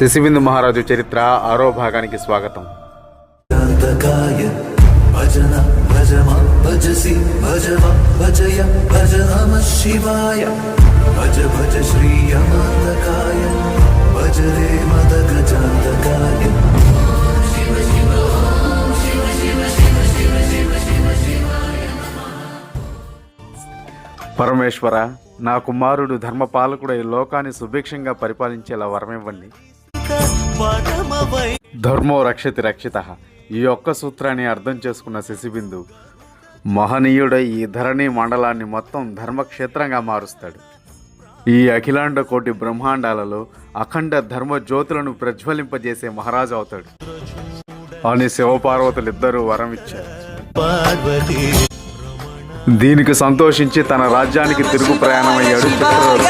శశిబిందు మహారాజు చరిత్ర 6వ భాగానికి స్వాగతం. భజన భజమ భజసి భజవ భజయ భజ నమ శివాయ భజ భజ శ్రీయమాంతకాయ భజ రే మద గజాంతకాయ. పరమేశ్వర, నా కుమారుడు ధర్మపాలకుడై లోకాన్ని సుభిక్షంగా పరిపాలించేలా వరమివ్వండి. ధర్మో రక్షతి రక్షితః. ఈ ఒక్క సూత్రాన్ని అర్థం చేసుకున్న శశిబిందు మహనీయుడై ఈ ధరణి మండలాన్ని మొత్తం ధర్మక్షేత్రంగా మారుస్తాడు. ఈ అఖిలాండ కోటి బ్రహ్మాండాలలో అఖండ ధర్మ జ్యోతులను ప్రజ్వలింపజేసే మహారాజు అవుతాడు అని శివపార్వతులిద్దరూ వరం ఇచ్చారు. దీనికి సంతోషించి తన రాజ్యానికి తిరుగు ప్రయాణమయ్యాడు చిత్రరథుడు.